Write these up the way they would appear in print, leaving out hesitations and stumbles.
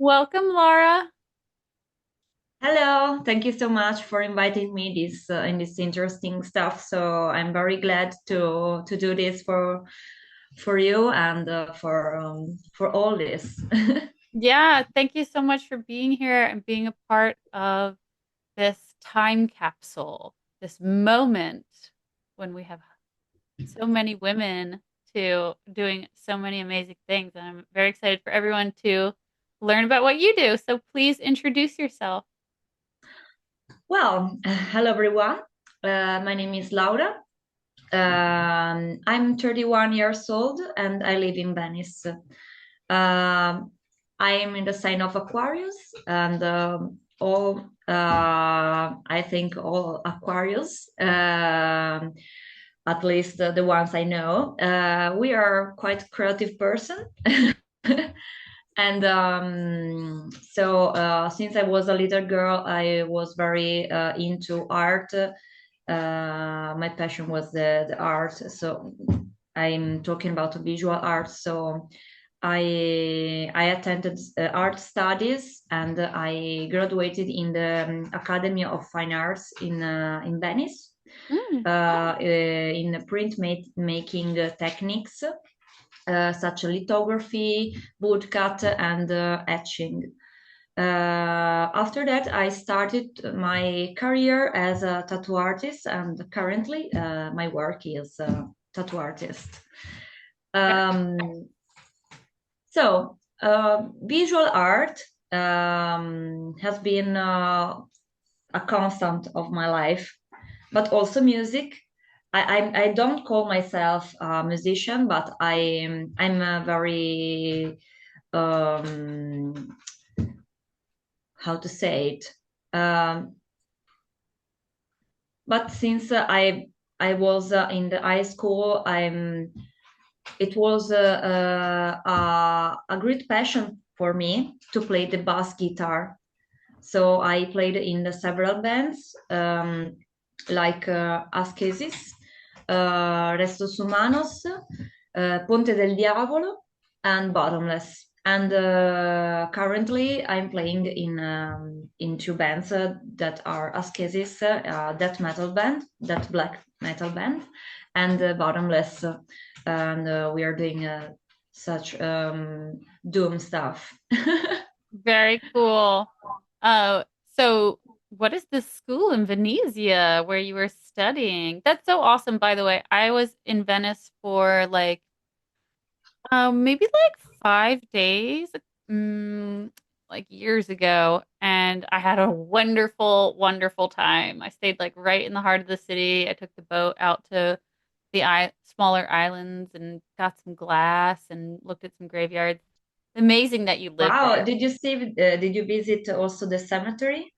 Welcome, Laura. Hello, thank you so much for inviting me this in this interesting stuff. So I'm very glad to do this for you and for all this. Yeah, thank you so much for being here and being a part of this time capsule, this moment when we have so many women to doing so many amazing things. And I'm very excited for everyone to learn about what you do. So please introduce yourself. Well, hello everyone. My name is Laura. I'm 31 years old and I live in Venice. I am in the sign of Aquarius and I think all Aquarius, at least the ones I know, we are quite creative person. And since I was a little girl, I was very into art. My passion was the art. So I'm talking about visual art. So I attended art studies and I graduated in the Academy of Fine Arts in Venice Mm, in making techniques such as lithography, woodcut, and etching. After that, I started my career as a tattoo artist, and currently my work is tattoo artist. very Um, Visual art has been a constant of my life, but also music. I don't call myself a musician, but I'm a very um, how to say it. Um, but since I was in the high school, it was a great passion for me to play the bass guitar. So I played in the several bands like Askesis, Restos Humanos, Ponte del Diavolo, and Bottomless. And currently, I'm playing in two bands that are Askesis, that metal band, that black metal band, and Bottomless, and we are doing such doom stuff. very cool. Uh, so what is this school in Venezia where you were studying? That's so awesome, by the way. I was in Venice for maybe like 5 days, mm, like years ago, and I had a wonderful, wonderful time. I stayed like right in the heart of the city. I took the boat out to the smaller islands and got some glass and looked at some graveyards. Amazing that you live Wow, there. did you see? Did you visit also the cemetery?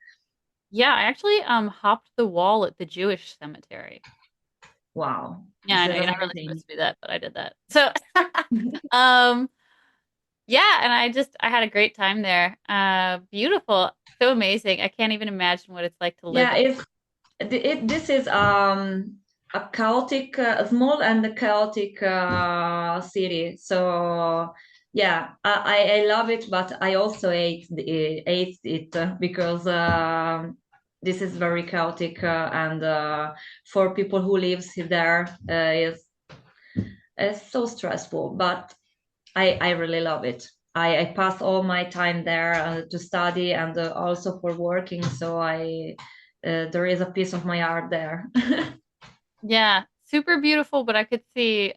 Yeah, I actually hopped the wall at the Jewish cemetery. Wow, Yeah, this I know is you're not really supposed amazing. to do that, but I did that. So, um, yeah, and I had a great time there. Beautiful, so amazing. I can't even imagine what it's like to live Yeah, there. this is a chaotic, small and chaotic city. So yeah, I love it, but I also hate it because this is very chaotic and for people who lives there is so stressful. But I really love it. I pass all my time there to study and also for working. So I there is a piece of my heart there. Yeah, super beautiful, but I could see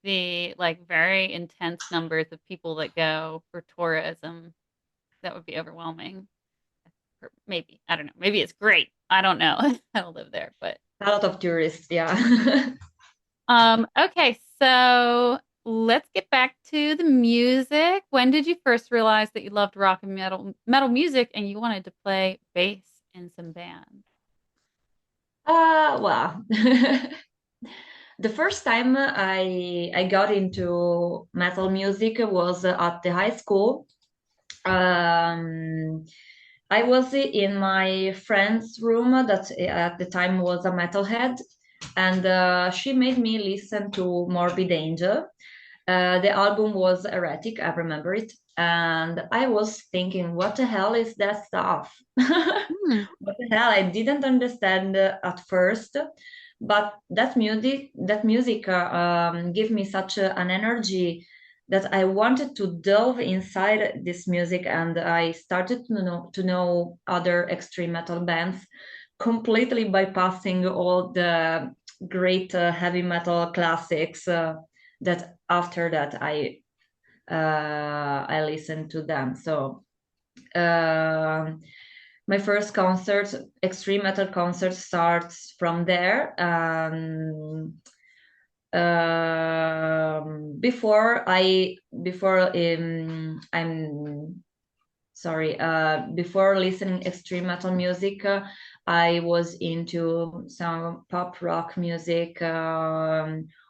the like very intense numbers of people that go for tourism. That would be overwhelming. Or maybe, I don't know. Maybe it's great. I don't know. I don't live there, but A lot of tourists, yeah. okay, so let's get back to the music. When did you first realize that you loved rock and metal music and you wanted to play bass in some bands? Well, the first time I got into metal music was at the high school. Um, I was in my friend's room that at the time was a metalhead, and she made me listen to Morbid Angel. The album was Erratic, I remember it. And I was thinking, what the hell is that stuff? Hmm. What the hell? I didn't understand at first, but that music gave me such an energy that I wanted to delve inside this music, and I started to know other extreme metal bands, completely bypassing all the great heavy metal classics. That after that I listened to them. So um my first concert, extreme metal concert, starts from there. Before I'm sorry, before listening extreme metal music, I was into some pop rock music,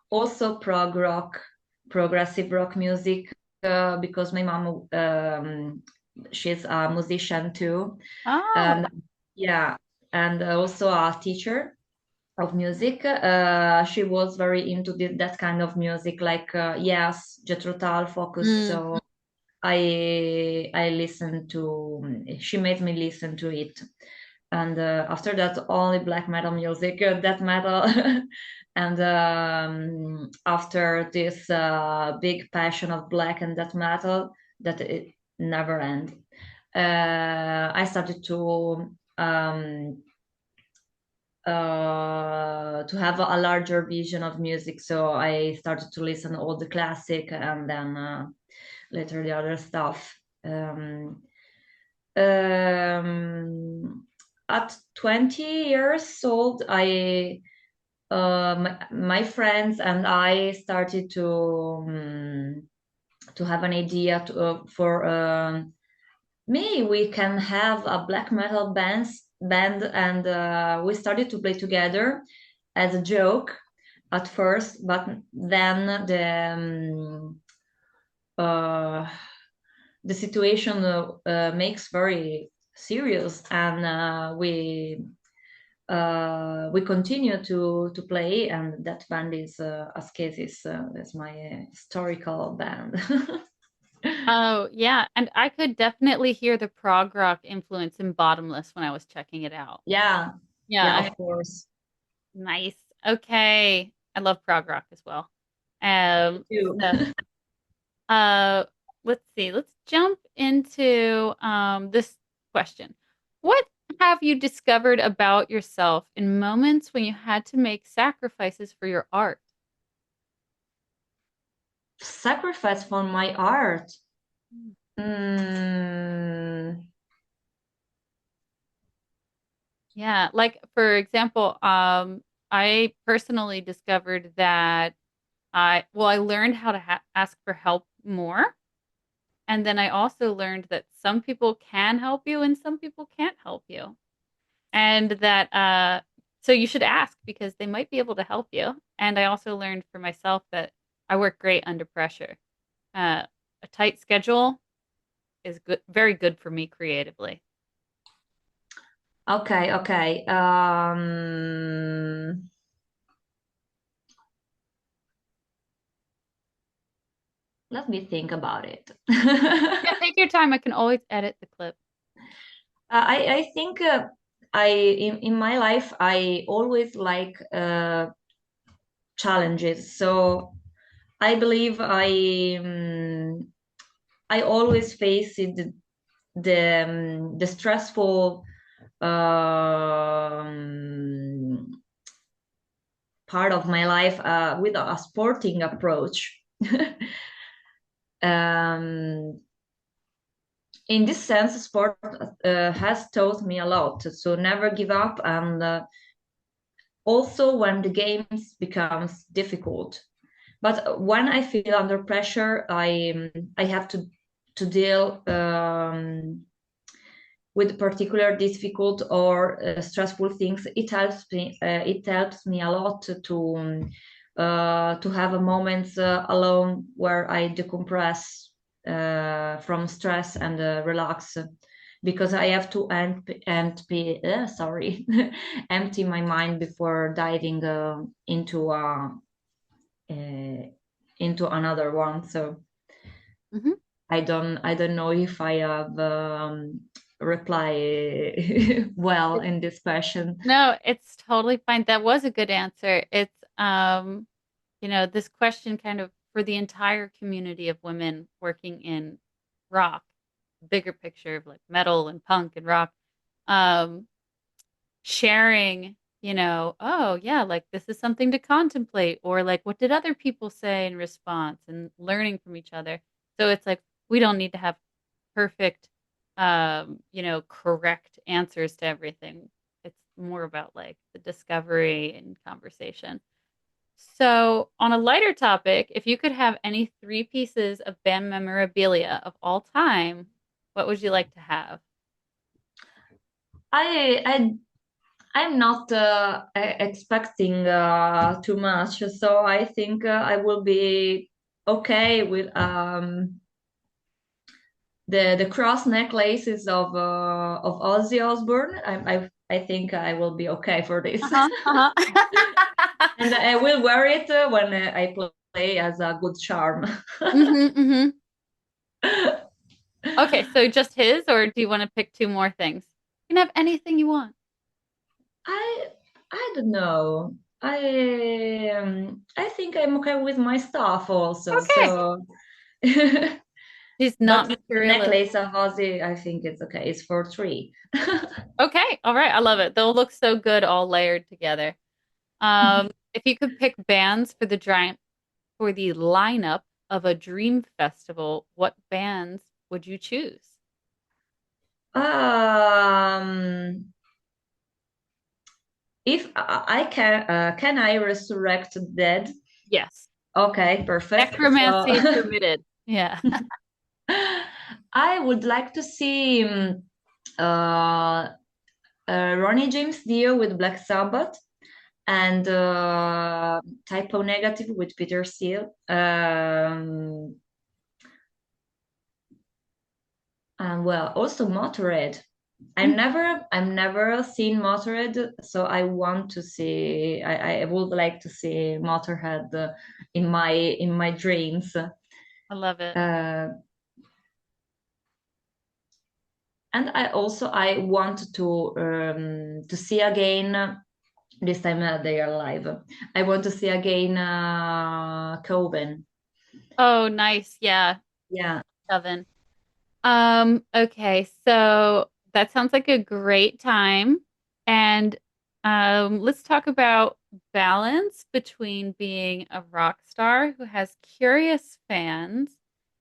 also prog rock, progressive rock music, because my mom, she's a musician too, Oh. and yeah, and also a teacher of music. She was very into that kind of music, like yes, Jethro Tull, Focus. Mm. So I listened to. She made me listen to it, and after that, only black metal music, death metal, and after this big passion of black and death metal, that it never end. I started to have a larger vision of music, so I started to listen all the classic, and then later the other stuff. At 20 years old, my friends and I started to have an idea for maybe we can have a black metal band, and we started to play together as a joke at first, but then uh, the situation makes very serious, and we continue to play, and that band is Askesis. That's my historical band. Oh, yeah. And I could definitely hear the prog rock influence in Bottomless when I was checking it out. Yeah, Yeah, yeah, of course. nice. Okay. I love prog rock as well. Me Um, too. so uh let's see. Let's jump into this question. What have you discovered about yourself in moments when you had to make sacrifices for your art? Sacrifice for my art. Mm. Mm, Yeah, like for example, I personally discovered that I learned how to ask for help more. And then I also learned that some people can help you and some people can't help you. And that so you should ask because they might be able to help you. And I also learned for myself that I work great under pressure. Uh, a tight schedule is good, very good for me creatively. okay, okay. Let me think about it. Yeah, take your time. I can always edit the clip. I think in my life I always like challenges. So I believe I always face the stressful um, part of my life with a sporting approach. um, in this sense, sport has taught me a lot. So never give up, and also when the games becomes difficult. But when I feel under pressure, I have to deal with particular difficult or stressful things. It helps me a lot to have a moments alone where I decompress from stress and relax, because I have to sorry, empty my mind before diving into uh, into another one. So Hmm. I don't know if I have reply well in this question. No, it's totally fine. That was a good answer. It's this question kind of for the entire community of women working in rock, bigger picture of like metal and punk and rock, um, sharing, oh yeah, like this is something to contemplate, or like what did other people say in response and learning from each other. So it's like we don't need to have perfect, correct answers to everything. It's more about like the discovery and conversation. So, on a lighter topic, if you could have any three pieces of band memorabilia of all time, what would you like to have? I I I'm not expecting too much, so I think I will be okay with the cross necklaces of Ozzy Osbourne. I think I will be okay for this, Uh-huh, uh-huh. and I will wear it when I play as a good charm. Hmm. Okay, so just his, or do you want to pick two more things? You can have anything you want. I I don't know. I think I'm okay with my stuff also. Okay. So, He's not but the materialist. necklace of Ozzy, I think it's okay. It's for three. Okay, all right, I love it. They'll look so good all layered together. If you could pick bands for the lineup of a dream festival, what bands would you choose? Um, if I can I resurrect the dead? Yes. Okay, perfect. So, Necromancy permitted. Yeah. I would like to see uh, Ronnie James Dio with Black Sabbath and Typo Negative with Peter Steele. And well, also Motorhead. Mhm. I'm never seen Motorhead, so I want to see. I would like to see Motorhead in my dreams. I love it. And I want to see again. This time they are live. I want to see again Coven. Oh, nice. Yeah, Yeah. Seven. Okay, so that sounds like a great time. And let's talk about balance between being a rock star who has curious fans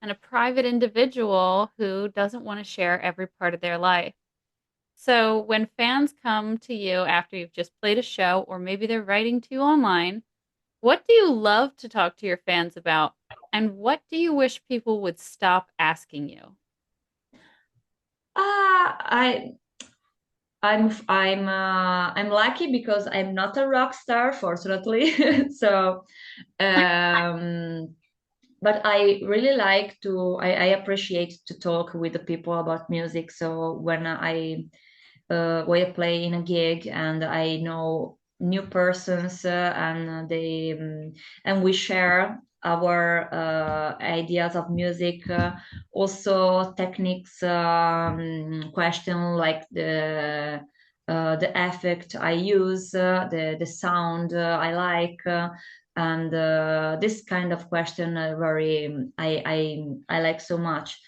and a private individual who doesn't want to share every part of their life. So when fans come to you after you've just played a show, or maybe they're writing to you online, what do you love to talk to your fans about? And what do you wish people would stop asking you? I I'm lucky because I'm not a rock star, fortunately. So, um, but I really like I appreciate to talk with the people about music. So when I play in a gig and I know new persons and we share our ideas of music, also techniques question like the effect I use, the sound I like, and this kind of question very I like so much.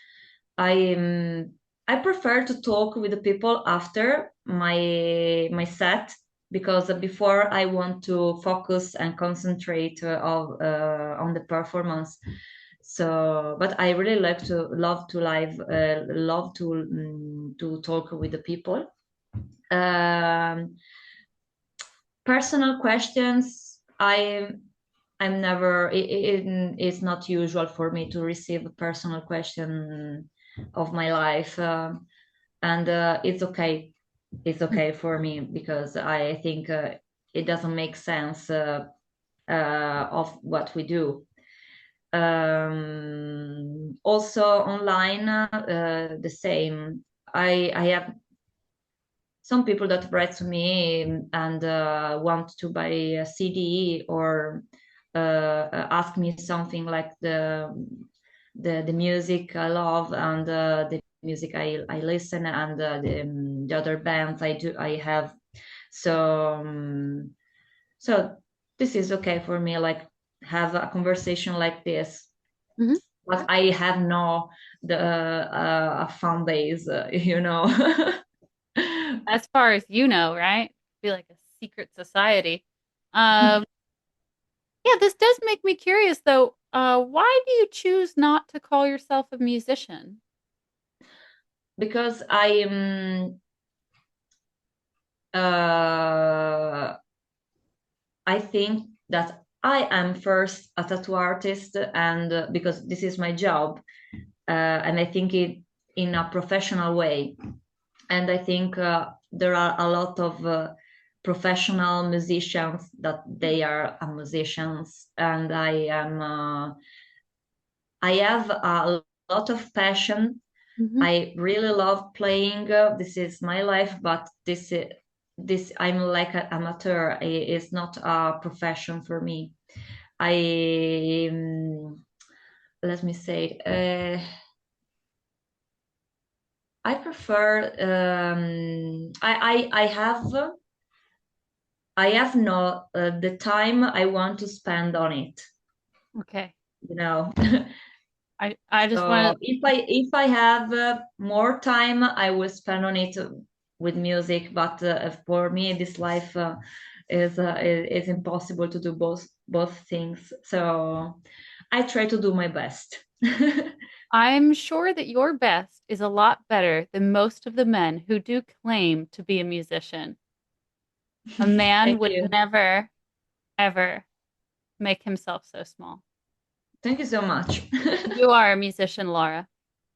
I um, I prefer to talk with the people after my set because before I want to focus and concentrate on the performance. So, but I really love to talk with the people. Um, Personal questions, I'm never it's not usual for me to receive a personal question of my life, and it's okay for me because I think it doesn't make sense of what we do. Also online, the same. I have some people that write to me and want to buy a CD or ask me something like the music I love and the music I listen and the other bands I have. So so this is okay for me, like have a conversation like this. Hmm. But I have no the a fan base, you know. As far as you know, right? Be like a secret society. Um, yeah, this does make me curious though. Why do you choose not to call yourself a musician? Because uh, I think that I am first a tattoo artist, and because this is my job, and I think it in a professional way. And I think there are a lot of professional musicians that they are musicians, and I have a lot of passion. Hmm. I really love playing. This is my life, but this I'm like an amateur. It's not a profession for me. I let me say. I prefer. I have no the time I want to spend on it. Okay. You know. I just So want to. if I have more time, I will spend on it with music. But for me, this life is impossible to do both things. So I try to do my best. I'm sure that your best is a lot better than most of the men who do claim to be a musician. A man Thank would you. never, ever make himself so small. Thank you so much. You are a musician, Laura.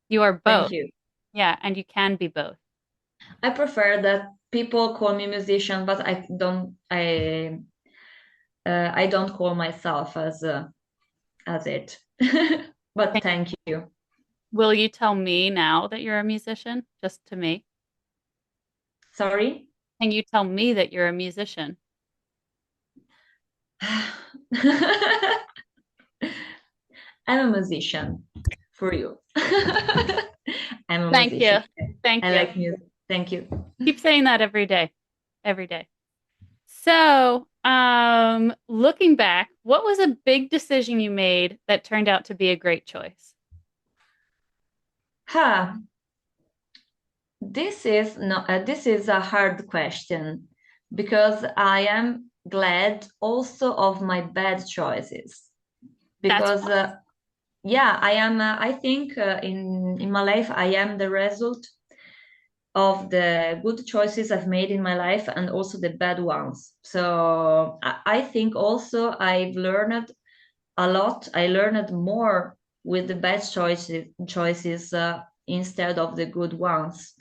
You are Thank both. you. Yeah, and you can be both. I prefer that people call me musician, but I don't call myself as it. But Can- thank you. Will you tell me now that you're a musician? Just to me. Sorry. Can you tell me that you're a musician? I'm a musician for you. I'm a Thank you. musician. Thank I you. like music. Thank you. Keep saying that every day. Every day. So, looking back, what was a big decision you made that turned out to be a great choice? Ha, this is no, this is a hard question because I am glad also of my bad choices That's because yeah, I am. I think in my life I am the result of the good choices I've made in my life and also the bad ones. So I think also I've learned a lot. I learned more with the bad choices instead of the good ones.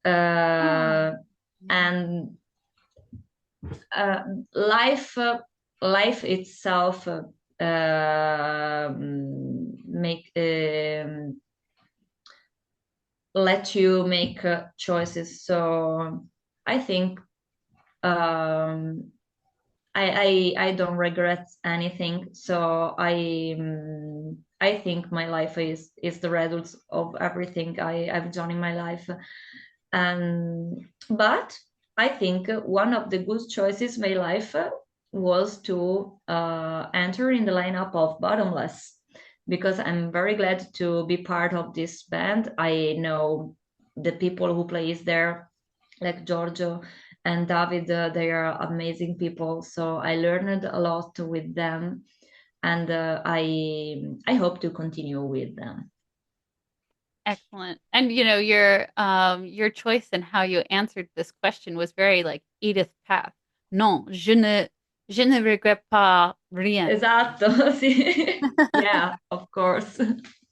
oh, Uh, yeah. and uh, life, life itself make let you make choices. So I think um, I don't regret anything. So I think my life is the result of everything I've done in my life. And but I think one of the good choices in my life was to enter in the lineup of Bottomless because I'm very glad to be part of this band. I know the people who plays there, like Giorgio and David. They are amazing people. So I learned a lot with them, and I hope to continue with them. Excellent. And your choice and how you answered this question was very like Edith Piaf. Non, je ne regrette pas rien. Esatto, sì. Yeah, of course.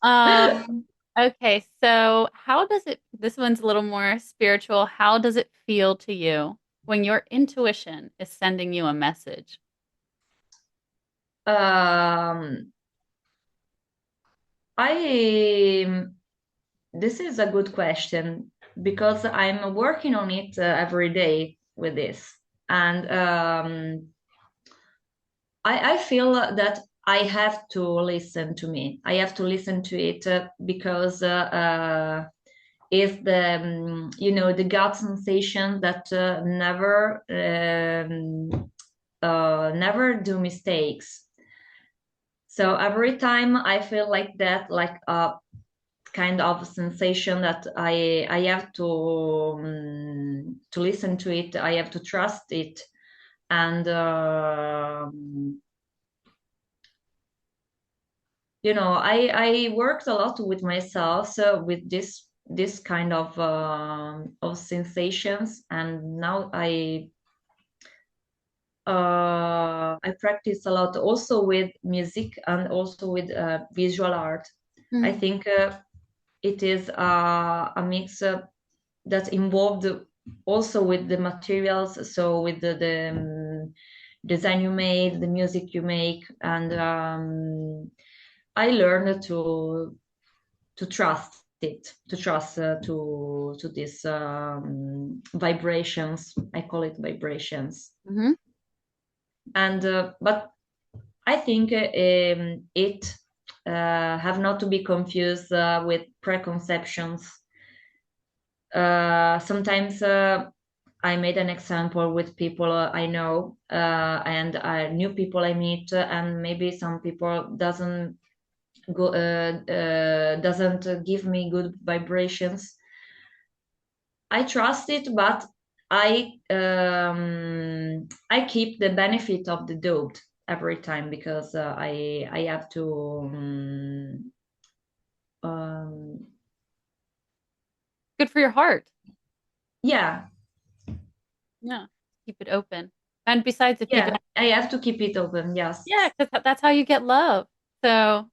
Um, okay, so how does it, this one's a little more spiritual. How does it feel to you when your intuition is sending you a message? Um, I this is a good question because I'm working on it every day with this, and I feel that I have to listen to me. I have to listen to it because is the the gut sensation that never do mistakes. So every time I feel like that, like a kind of sensation that I have to listen to it. I have to trust it, and I worked a lot with myself, so with this kind of sensations, and now I practice a lot also with music and also with visual art. I Mm. think it is a mix that involved also with the materials, so with the design you made, the music you make, and I learned to trust it, to trust to these vibrations. I call it vibrations, Hmm. and but I think it have not to be confused with preconceptions. Sometimes I made an example with people I know and new people I meet, and maybe some people doesn't give me good vibrations. I trust it, but I keep the benefit of the doubt every time because I have to um, Good for your heart. yeah, Yeah. Keep it open. And besides, if you yeah, don't, I have to keep it open. Yes, yeah, because that's how you get love. So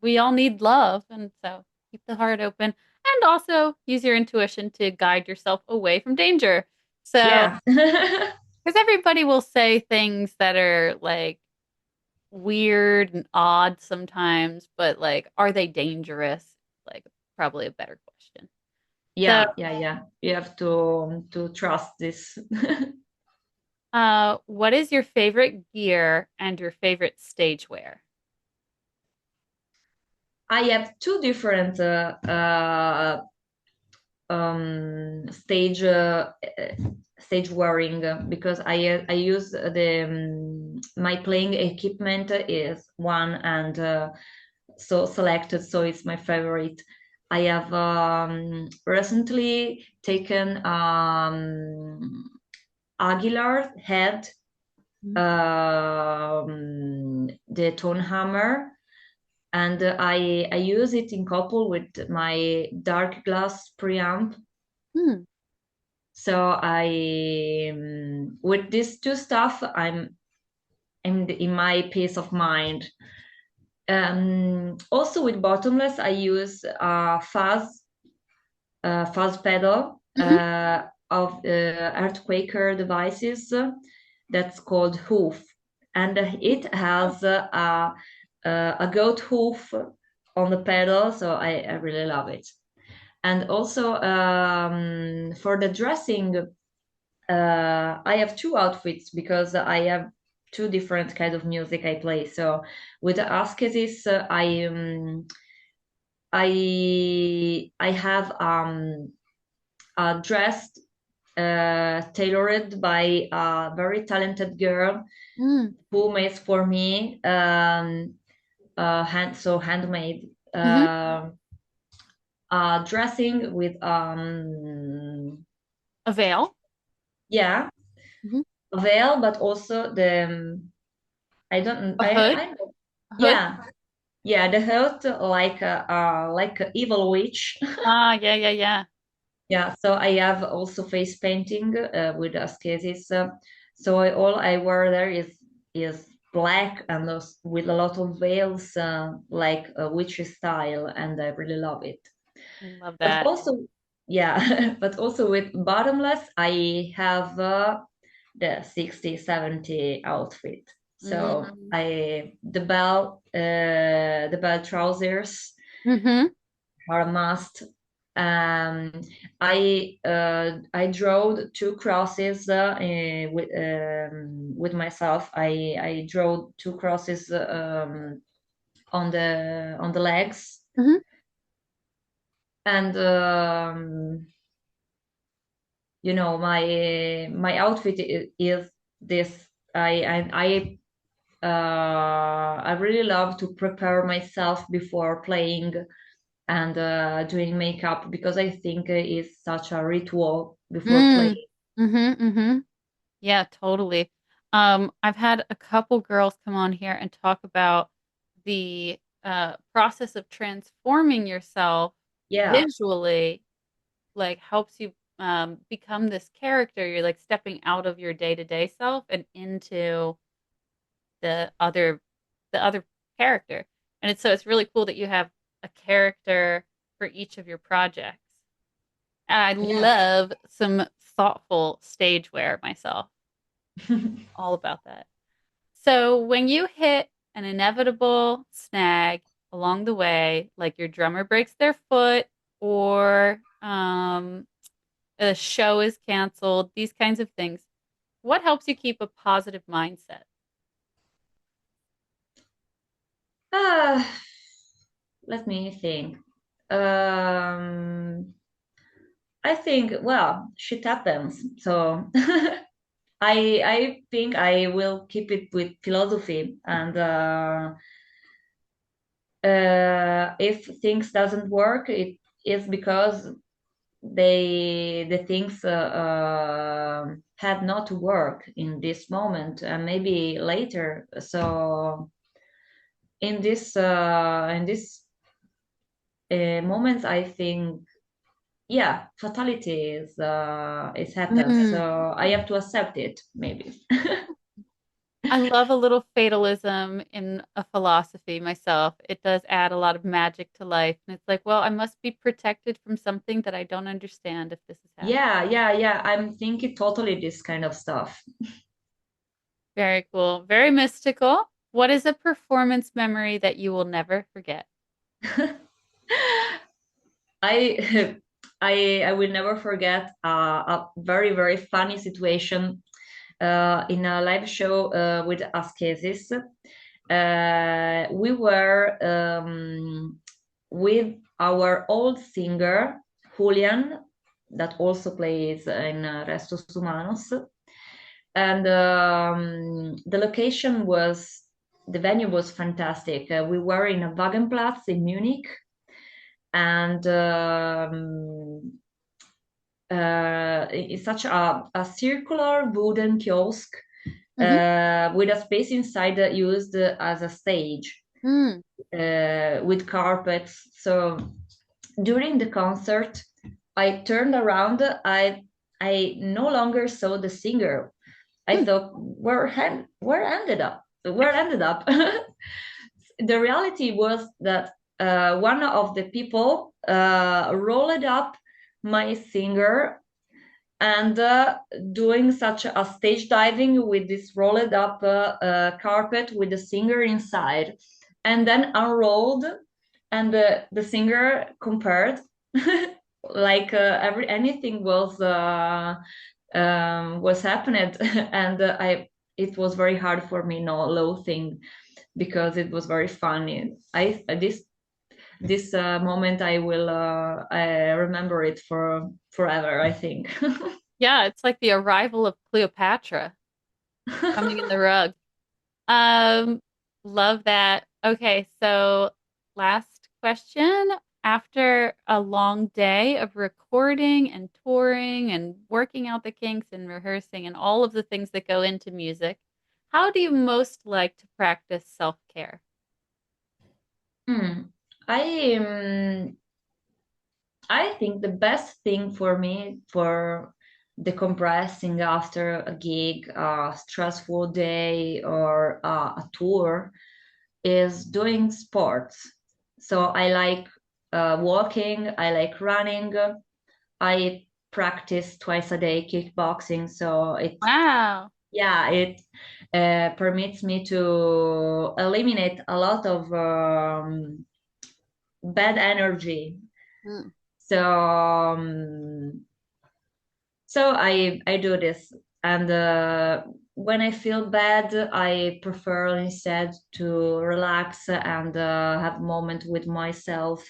we all need love. And so keep the heart open and also use your intuition to guide yourself away from danger. So, yeah. because everybody will say things that are like weird and odd sometimes, but like, are they dangerous? Like, probably a better question. So, Yeah, yeah, yeah. You have to trust this. what is your favorite gear and your favorite stage wear? I have two different stage wearing because I use the my playing equipment is one and so selected, so it's my favorite. I have recently taken Aguilar head, the tone hammer, and I use it in couple with my dark glass preamp. Hmm. So with these two stuff, I'm in my peace of mind. Also with Bottomless, I use fuzz pedal Hmm. of Earthquaker devices that's called Hoof, and it Oh. has a goat hoof on the pedal, so I really love it. And also for the dressing, I have two outfits because I have two different kind of music I play. So with the Askesis, I have a dress tailored by a very talented girl Mm. who makes for me handmade Hmm. dressing with A veil. yeah, Hmm. a veil, but also the I don't A hood. I know, A hood. yeah, yeah, the hood like a evil witch. Ah, yeah, yeah, yeah. Yeah, so I have also face painting with Askesis. So all I wear there is black and with a lot of veils, like a witchy style, and I really love it. Love But that. also, yeah, but also with Bottomless, I have the 60, 70 outfit. So Mm. the bell trousers Hmm. are a must. Um, I drew two crosses with myself. I drew two crosses on the legs, Hmm. and my outfit is this. I really love to prepare myself before playing and doing makeup because I think it's such a ritual before Mm. playing. Mm-hmm. Mm-hmm. Yeah, totally. I've had a couple girls come on here and talk about the process of transforming yourself Yeah, visually, like helps you become this character. You're like stepping out of your day-to-day self and into the other the other character. And it's really cool that you have a character for each of your projects. I yeah. love some thoughtful stage wear myself. All about that. So when you hit an inevitable snag along the way, like your drummer breaks their foot or a show is canceled, these kinds of things, what helps you keep a positive mindset? Ah, let me think. Um, I think, well, shit happens. So I think I will keep it with philosophy, and if things doesn't work, it is because the things had not to work in this moment and maybe later. So in this moments, I think, yeah, fatality is happens. Mm. So I have to accept it, maybe. I love a little fatalism in a philosophy myself. It does add a lot of magic to life. And it's like, well, I must be protected from something that I don't understand if this is happening. Yeah, yeah, yeah. I'm thinking totally this kind of stuff. Very cool. Very mystical. What is a performance memory that you will never forget? I I will never forget a very very funny situation in a live show with Askesis. We were with our old singer Julian, that also plays in Restos Humanos, and the venue was fantastic. We were in a Wagenplatz in Munich, and it's such a circular wooden kiosk Hmm. with a space inside that used as a stage Mm. with carpets. So during the concert, I turned around. I no longer saw the singer. I Mm. thought, where ended up? Where ended up? The reality was that one of the people rolled up my singer and doing such a stage diving with this rolled up carpet with the singer inside, and then unrolled, and the singer compared like every anything was happening, and I it was very hard for me no loathing because it was very funny. I this moment I remember it for forever, I think. Yeah, it's like the arrival of Cleopatra coming in the rug. Um, love that. Okay, so last question. After a long day of recording and touring and working out the kinks and rehearsing and all of the things that go into music, how do you most like to practice self-care? Hmm. I I think the best thing for me for decompressing after a gig, a stressful day, or a tour is doing sports. So I like walking, I like running. I practice twice a day kickboxing, so Wow. it permits me to eliminate a lot of bad energy. Mm. So I do this, and when I feel bad, I prefer instead to relax and have a moment with myself,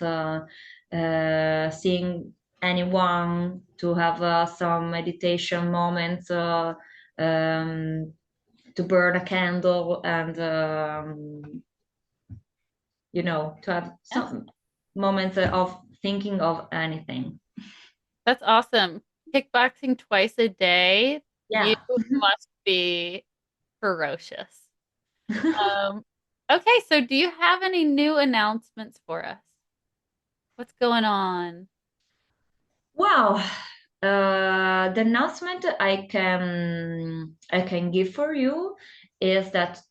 seeing anyone, to have some meditation moments, um, to burn a candle, and to have Yes. some moments of thinking of anything. That's awesome. Kickboxing twice a day. You Yeah. must be ferocious. Um, okay, so do you have any new announcements for us? What's going on? Wow. The announcement I can give for you is that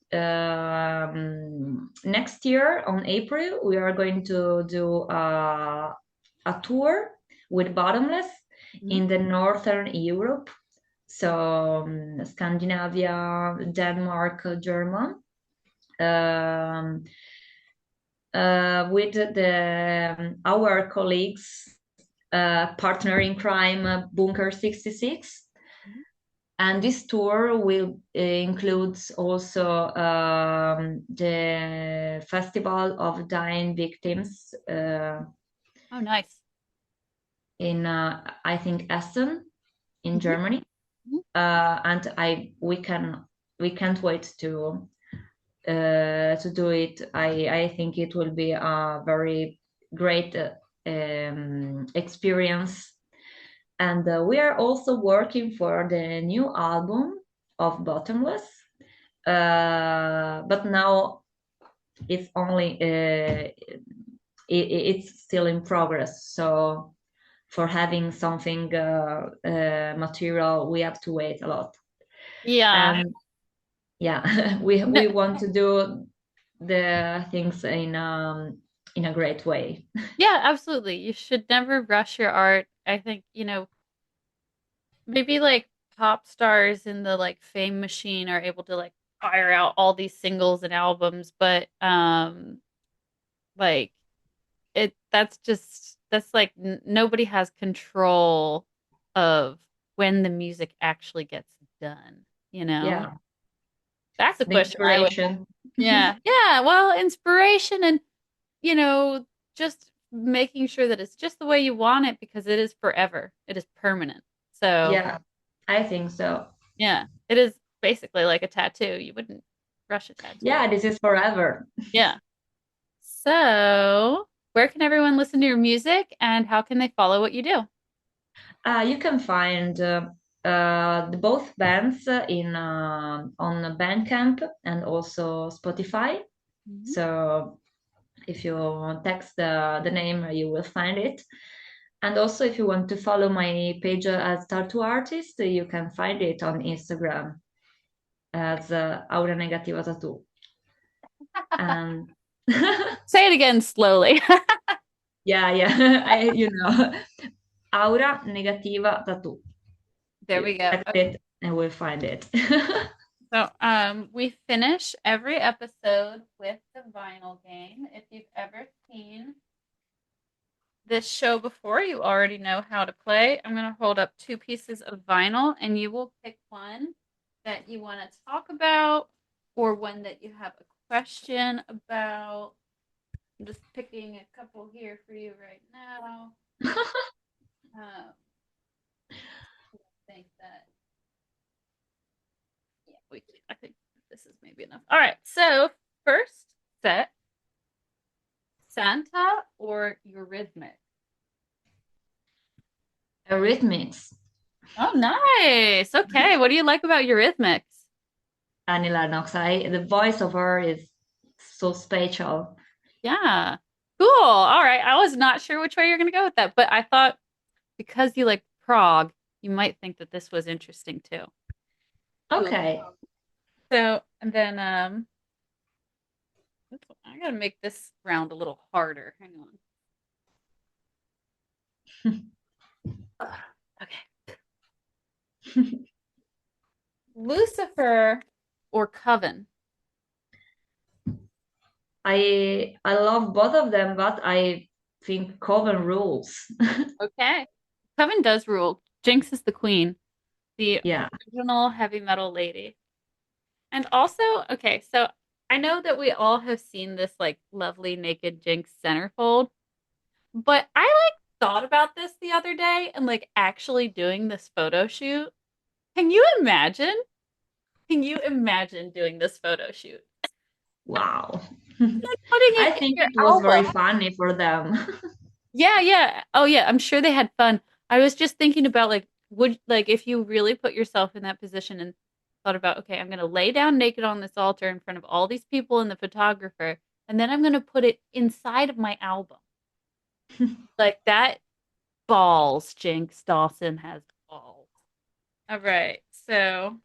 next year on April we are going to do a tour with Bottomless Mhm. in the Northern Europe, so Scandinavia, Denmark, German, um, with our colleagues, partner in crime, Bunker 66. And this tour will includes also the Festival of Dying Victims Oh, nice. in I think Essen in Mhm. Germany, Mhm. and I we can't wait to do it. I think it will be a very great experience. And we are also working for the new album of Bottomless. But now it's only it's still in progress. So for having something material, we have to wait a lot. Yeah. And yeah, we No, want to do the things in a great way. yeah, absolutely. You should never rush your art. I think, maybe like pop stars in the like fame machine are able to like fire out all these singles and albums, but like that's like nobody has control of when the music actually gets done, you know? Yeah, That's a the question I would. inspiration. Yeah. Yeah, well, inspiration and you know, just making sure that it's just the way you want it because it is forever. It is permanent. So, Yeah, I think so. yeah, it is basically like a tattoo. You wouldn't rush a tattoo. Yeah, this is forever. Yeah. So, where can everyone listen to your music and how can they follow what you do? You can find both bands in on Bandcamp and also Spotify. Mhm. So if you text the name, you will find it. And also, if you want to follow my page as tattoo artist, you can find it on Instagram as Aura Negativa Tattoo. And Say it again slowly. yeah, yeah, Aura Negativa Tattoo. There You we go. text Okay. it and we'll find it. So, we finish every episode with the vinyl game. If you've ever seen this show before, you already know how to play. I'm going to hold up two pieces of vinyl and you will pick one that you want to talk about or one that you have a question about. I'm just picking a couple here for you right now. I think that, yeah, I think this is maybe enough. All right. So, first set, Santa or Eurythmics? Rhythmics. Oh, nice. Okay. What do you like about Eurythmics? Annie Lennox. The voice of her is so special. Yeah. Cool. All right. I was not sure which way you're going to go with that, but I thought because you like Prague, you might think that this was interesting too. Cool. Okay. So, and then I got to make this round a little harder. Hang on. Ugh, okay. Lucifer or Coven? I love both of them, but I think Coven rules. Okay. Coven does rule. Jinx is the queen, the Yeah. original heavy metal lady. And also, okay, so I know that we all have seen this like lovely naked Jinx centerfold, but I like thought about this the other day and like actually doing this photo shoot. Can you imagine? Can you imagine doing this photo shoot? Wow. Like putting I it in think your it was very album. funny for them. Yeah, yeah. Oh yeah, I'm sure they had fun. I was just thinking about like would like if you really put yourself in that position and thought about, okay, I'm gonna lay down naked on this altar in front of all these people and the photographer, and then I'm gonna put it inside of my album. Like that balls, Jinx Dawson has balls. All right, so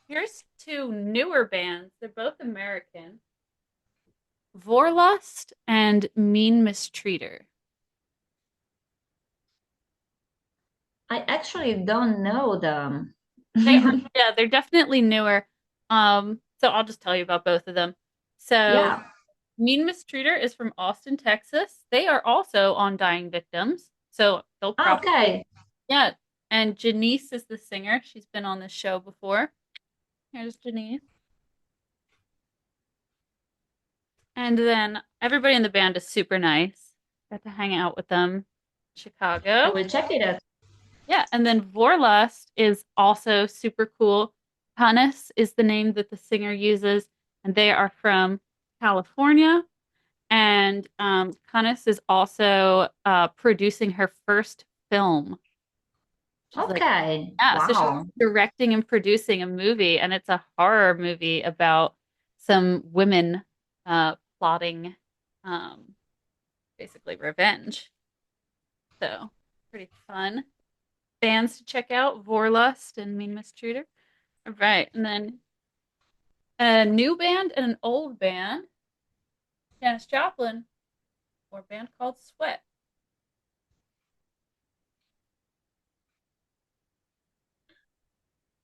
here's two newer bands. They're both American. Vorlust and Mean Mistreater. I actually don't know them. They are, yeah, they're definitely newer. So I'll just tell you about both of them. So Yeah. Mean Mistreater is from Austin, Texas. They are also on Dying Victims. So they'll probably, Okay. yeah. And Janice is the singer. She's been on this show before. Here's Janice. And then everybody in the band is super nice. Got to hang out with them in I Chicago. will check it out. Yeah, and then Vorlust is also super cool. Hannes is the name that the singer uses, and they are from California. And Hannes is also producing her first film. She's like, Okay. yeah, so she's Wow. directing and producing a movie, and it's a horror movie about some women plotting basically revenge. So pretty fun. Bands to check out, Vorlust and Mean Mistreater. All right, and then a new band and an old band, Janis Joplin, or a band called Sweat.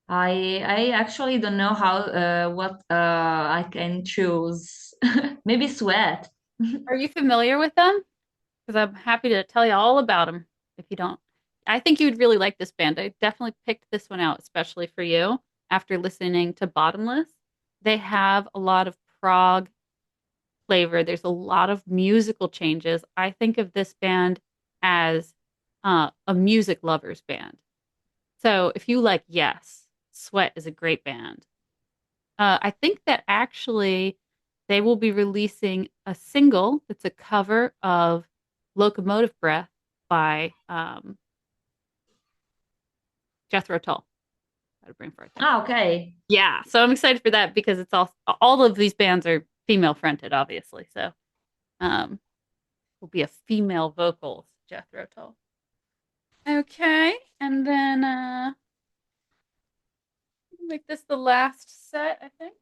I actually don't know how what I can choose. Maybe sweat. Are you familiar with them? Because I'm happy to tell you all about them if you don't. I think you would really like this band. I definitely picked this one out, especially for you after listening to Bottomless. They have a lot of prog flavor. There's a lot of musical changes. I think of this band as a music lovers band. So if you like Yes, Sweat is a great band. I think that actually they will be releasing a single that's a cover of Locomotive Breath by Jethro Tull. Got a brain fart there. Ah, okay. Yeah, so I'm excited for that because it's all of these bands are female fronted, obviously. So um, will be a female vocals, Jethro Tull. Okay, and then make this the last set, I think.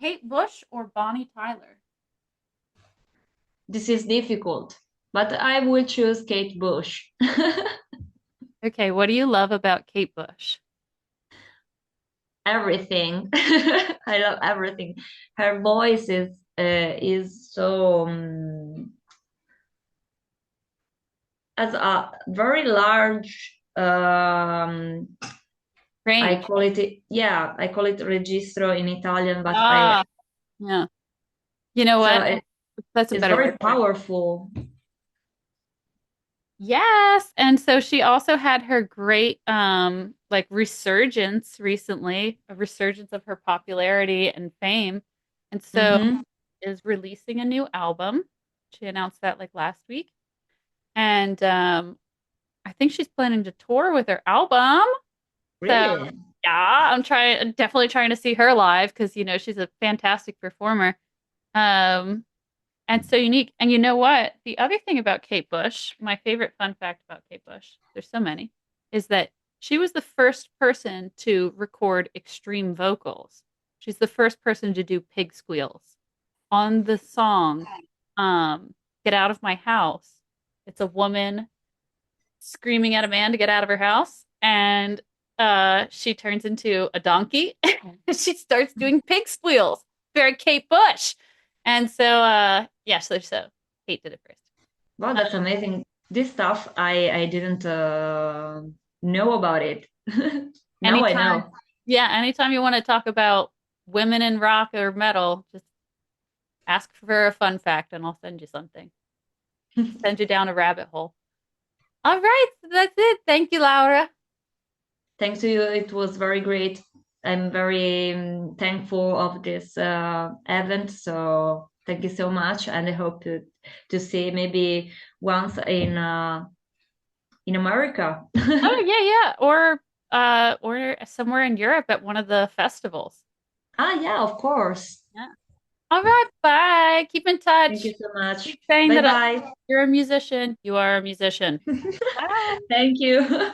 Kate Bush or Bonnie Tyler? This is difficult, but I will choose Kate Bush. Okay, what do you love about Kate Bush? Everything. I love everything. Her voice is so as a very large I Range. call it, yeah, I call it registro in Italian, but I Ah, yeah. You know so what? That's a it's better very word for it. powerful. Yes. And so she also had her great like resurgence recently, a resurgence of her popularity and fame. And so Mm-hmm. is releasing a new album. She announced that like last week. And I think she's planning to tour with her album. So Really? yeah, definitely trying to see her live because she's a fantastic performer. Um and so unique. And you know what? The other thing about Kate Bush, my favorite fun fact about Kate Bush, there's so many, is that she was the first person to record extreme vocals. She's the first person to do pig squeals on the song Get Out of My House. It's a woman screaming at a man to get out of her house, and she turns into a donkey. She starts doing pig squeals. Very Kate Bush. And so yeah, so Kate did it first. Wow, that's amazing. This stuff I didn't know about it. Now I Anytime, know. yeah, anytime you want to talk about women in rock or metal, just ask for a fun fact and I'll send you something. Send you down a rabbit hole. All right, so that's it. Thank you, Laura. Thanks to you, it was very great. I'm very thankful of this event. So thank you so much, and I hope to see maybe once in America. Oh yeah, yeah. Or somewhere in Europe at one of the festivals. Ah, yeah, of course. Yeah. All right, bye. Keep in Thank you touch. so much. Keep saying Bye that bye. you're a musician. You are a musician. Bye. Thank you.